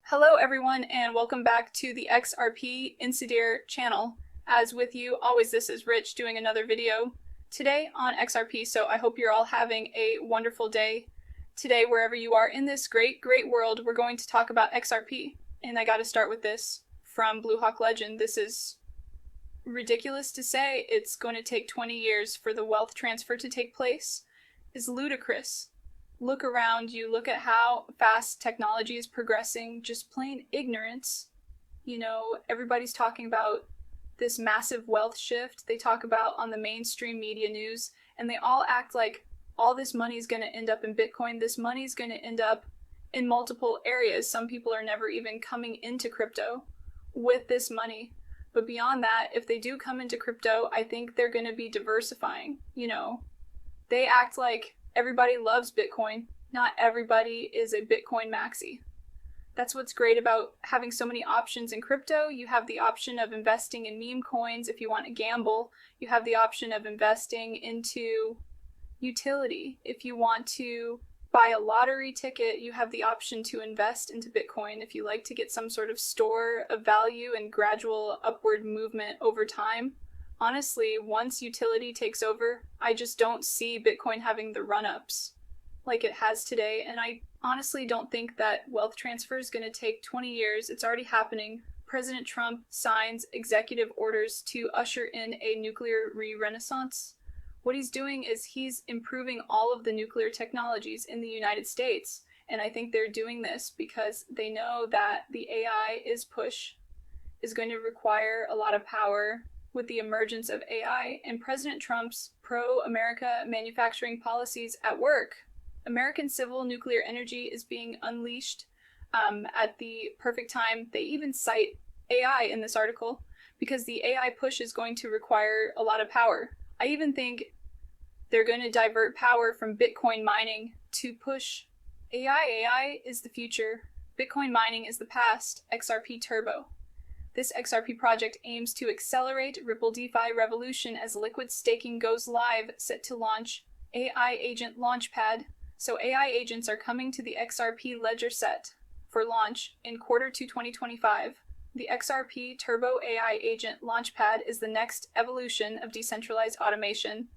Hello everyone and welcome back to the XRP Insider channel. As with you always, this is Rich doing another video today on XRP, so I hope you're all having a wonderful day. Today, wherever you are in this great world, we're going to talk about XRP. And I gotta start with this from Blue Hawk Legend. This is ridiculous to say. It's going to take 20 years for the wealth transfer to take place. Is ludicrous. Look around you, look at how fast technology is progressing, just plain ignorance. You know, everybody's talking about this massive wealth shift they talk about on the mainstream media news, and they all act like all this money is going to end up in Bitcoin. This money is going to end up in multiple areas. Some people are never even coming into crypto with this money. But beyond that, if they do come into crypto, I think they're going to be diversifying. You know, they act like everybody loves Bitcoin. Not everybody is a Bitcoin maxi. That's what's great about having so many options in crypto. You have the option of investing in meme coins if you want to gamble. You have the option of investing into utility. If you want to buy a lottery ticket, you have the option to invest into Bitcoin. If you like to get some sort of store of value and gradual upward movement over time. Honestly, once utility takes over, I just don't see Bitcoin having the run-ups like it has today, and I honestly don't think that wealth transfer is going to take 20 years. It's already happening. President Trump signs executive orders to usher in a nuclear re-renaissance. What he's doing is he's improving all of the nuclear technologies in the United States, and I think they're doing this because they know that the AI push is going to require a lot of power with the emergence of AI and President Trump's pro-America manufacturing policies at work. American civil nuclear energy is being unleashed at the perfect time. They even cite AI in this article because the AI push is going to require a lot of power. I even think they're going to divert power from Bitcoin mining to push AI. AI is the future. Bitcoin mining is the past. XRP Turbo. This XRP project aims to accelerate Ripple DeFi revolution as liquid staking goes live, set to launch AI Agent Launchpad. So AI agents are coming to the XRP ledger set for launch in Q2 2025. The XRP Turbo AI Agent Launchpad is the next evolution of decentralized automation.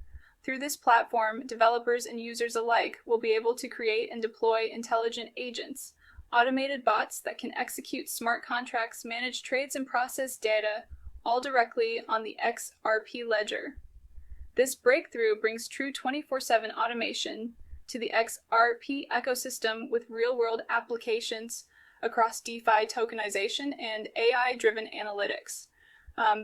Through this platform, developers and users alike will be able to create and deploy intelligent agents, automated bots that can execute smart contracts, manage trades, and process data, all directly on the XRP ledger. This breakthrough brings true 24/7 automation to the XRP ecosystem with real-world applications across DeFi tokenization and AI-driven analytics.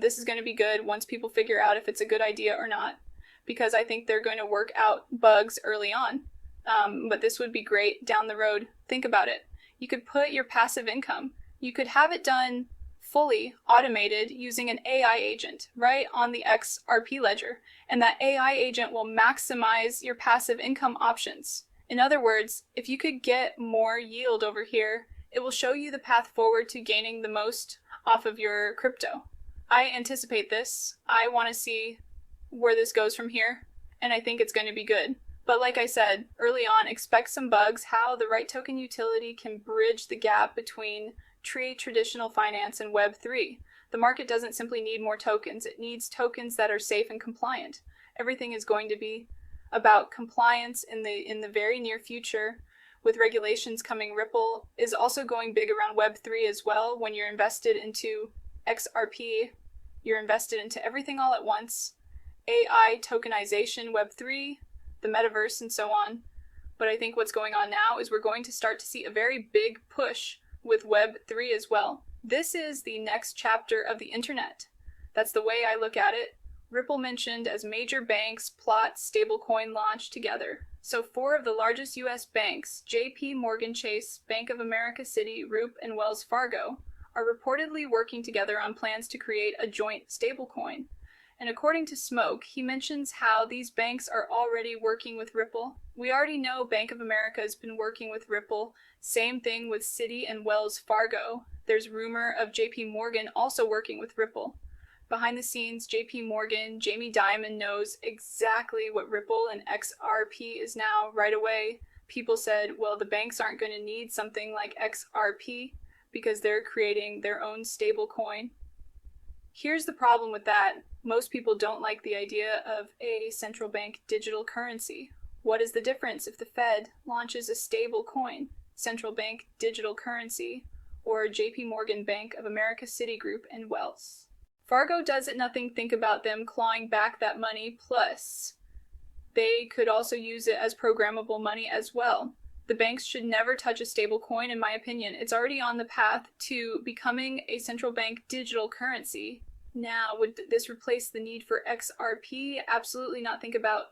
This is going to be good once people figure out if it's a good idea or not, because I think they're going to work out bugs early on. But this would be great down the road. Think about it. You could put your passive income, you could have it done fully automated using an AI agent right on the XRP ledger, and that AI agent will maximize your passive income options. In other words, if you could get more yield over here, it will show you the path forward to gaining the most off of your crypto. I anticipate this. I want to see where this goes from here, and I think it's going to be good. But like I said early on, expect some bugs, how the right token utility can bridge the gap between traditional finance and Web3. The market doesn't simply need more tokens. It needs tokens that are safe and compliant. Everything is going to be about compliance in the very near future with regulations coming. Ripple is also going big around Web3 as well. When you're invested into XRP, you're invested into everything all at once. AI, tokenization, Web3, the metaverse, and so on. But I think what's going on now is we're going to start to see a very big push with Web3 as well. This is the next chapter of the internet. That's the way I look at it. Ripple mentioned as major banks plot stablecoin launch together. So 4 of the largest US banks, JP Morgan Chase, Bank of America Citigroup, and Wells Fargo, are reportedly working together on plans to create a joint stablecoin. And according to Smoke, he mentions how these banks are already working with Ripple. We already know Bank of America has been working with Ripple. Same thing with Citi and Wells Fargo. There's rumor of JP Morgan also working with Ripple. Behind the scenes, JP Morgan, Jamie Dimon knows exactly what Ripple and XRP is now right away. People said, well, the banks aren't going to need something like XRP, because they're creating their own stable coin. Here's the problem with that. Most people don't like the idea of a central bank digital currency. What is the difference if the Fed launches a stable coin, central bank digital currency, or JP Morgan, Bank of America, Citigroup, and Wells? Fargo doesn't nothing think about them clawing back that money, plus they could also use it as programmable money as well. The banks should never touch a stable coin, in my opinion. It's already on the path to becoming a central bank digital currency. Now, would this replace the need for XRP? Absolutely not. Think about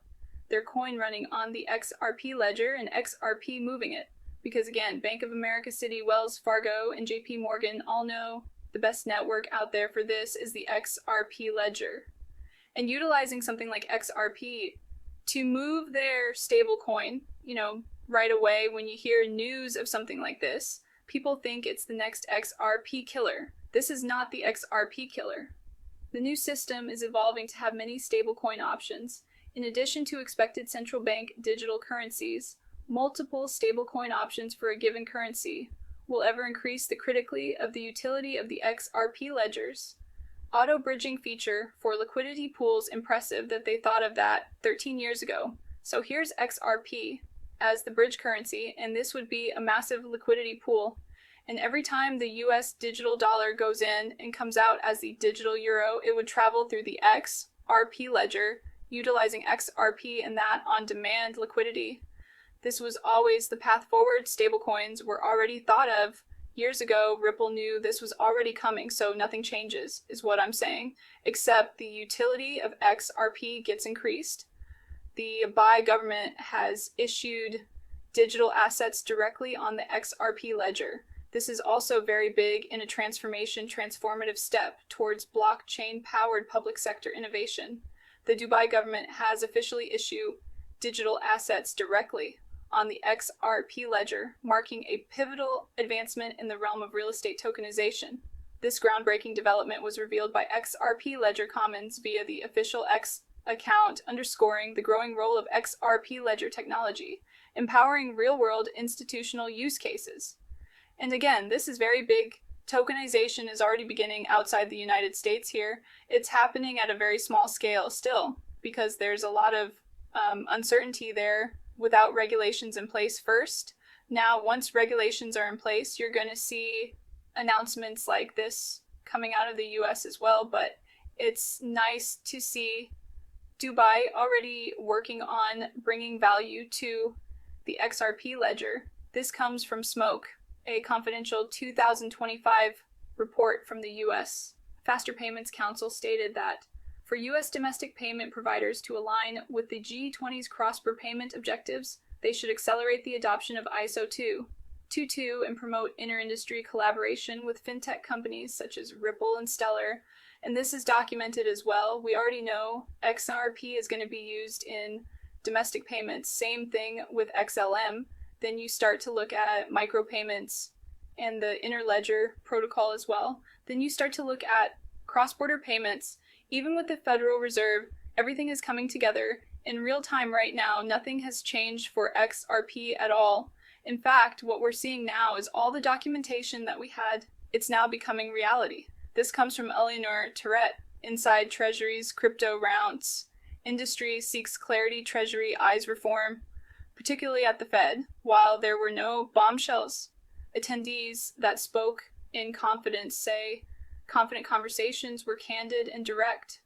their coin running on the XRP ledger and XRP moving it. Because again, Bank of America, Citi, Wells Fargo, and JP Morgan all know the best network out there for this is the XRP ledger. And utilizing something like XRP to move their stable coin, right away when you hear news of something like this, people think it's the next XRP killer. This is not the XRP killer. The new system is evolving to have many stablecoin options. In addition to expected central bank digital currencies, multiple stablecoin options for a given currency will ever increase the criticality of the utility of the XRP ledgers. Auto bridging feature for liquidity pools, impressive that they thought of that 13 years ago. So here's XRP as the bridge currency, and this would be a massive liquidity pool. And every time the US digital dollar goes in and comes out as the digital euro, it would travel through the XRP ledger, utilizing XRP and that on-demand liquidity. This was always the path forward. Stablecoins were already thought of years ago. Ripple knew this was already coming, so nothing changes, is what I'm saying, except the utility of XRP gets increased. The Dubai government has issued digital assets directly on the XRP ledger. This is also very big in a transformative step towards blockchain-powered public sector innovation. The Dubai government has officially issued digital assets directly on the XRP ledger, marking a pivotal advancement in the realm of real estate tokenization. This groundbreaking development was revealed by XRP Ledger Commons via the official X account, underscoring the growing role of XRP ledger technology, empowering real-world institutional use cases. And again, this is very big. Tokenization is already beginning outside the United States here. It's happening at a very small scale still, because there's a lot of uncertainty there without regulations in place first. Now, once regulations are in place, you're going to see announcements like this coming out of the US as well, but it's nice to see Dubai already working on bringing value to the XRP ledger. This comes from Smoke, a confidential 2025 report from the US. Faster Payments Council stated that for U.S. domestic payment providers to align with the G20's cross-border payment objectives, they should accelerate the adoption of ISO 2.2 and promote inter-industry collaboration with fintech companies such as Ripple and Stellar. And this is documented as well. We already know XRP is going to be used in domestic payments. Same thing with XLM. Then you start to look at micropayments and the interledger protocol as well. Then you start to look at cross-border payments. Even with the Federal Reserve, everything is coming together in real time right now. Nothing has changed for XRP at all. In fact, what we're seeing now is all the documentation that we had, it's now becoming reality. This comes from Eleanor Terrett, Inside Treasury's Crypto Rounds. Industry seeks clarity, Treasury eyes reform, particularly at the Fed. While there were no bombshells, attendees that spoke in confidence say confident conversations were candid and direct.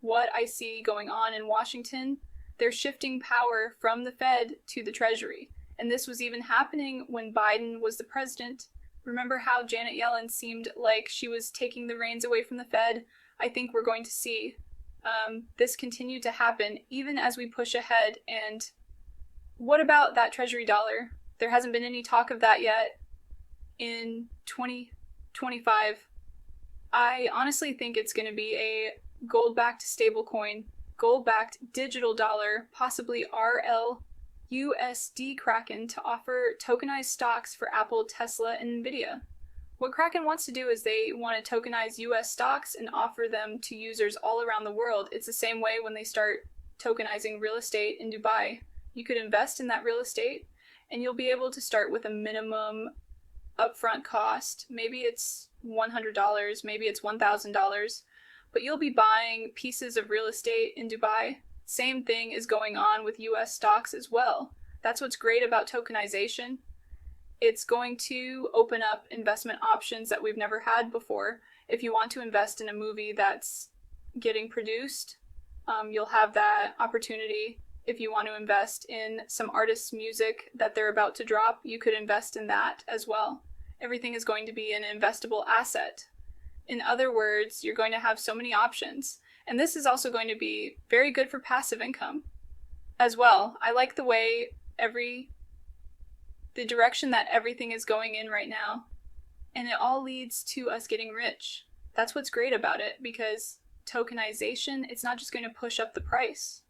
What I see going on in Washington, they're shifting power from the Fed to the Treasury. And this was even happening when Biden was the president. Remember how Janet Yellen seemed like she was taking the reins away from the Fed? I think we're going to see this continue to happen even as we push ahead. And what about that Treasury dollar? There hasn't been any talk of that yet in 2025. I honestly think it's going to be a gold-backed stablecoin, gold-backed digital dollar, possibly RLUSD Kraken, to offer tokenized stocks for Apple, Tesla, and Nvidia. What Kraken wants to do is they want to tokenize US stocks and offer them to users all around the world. It's the same way when they start tokenizing real estate in Dubai. You could invest in that real estate and you'll be able to start with a minimum upfront cost. Maybe it's $100, maybe it's $1,000, but you'll be buying pieces of real estate in Dubai. Same thing is going on with US stocks as well. That's what's great about tokenization. It's going to open up investment options that we've never had before. If you want to invest in a movie that's getting produced, you'll have that opportunity. If you want to invest in some artist's music that they're about to drop, you could invest in that as well. Everything is going to be an investable asset. In other words, you're going to have so many options. And this is also going to be very good for passive income as well. I like the way the direction that everything is going in right now. And it all leads to us getting rich. That's what's great about it, because tokenization, it's not just going to push up the price.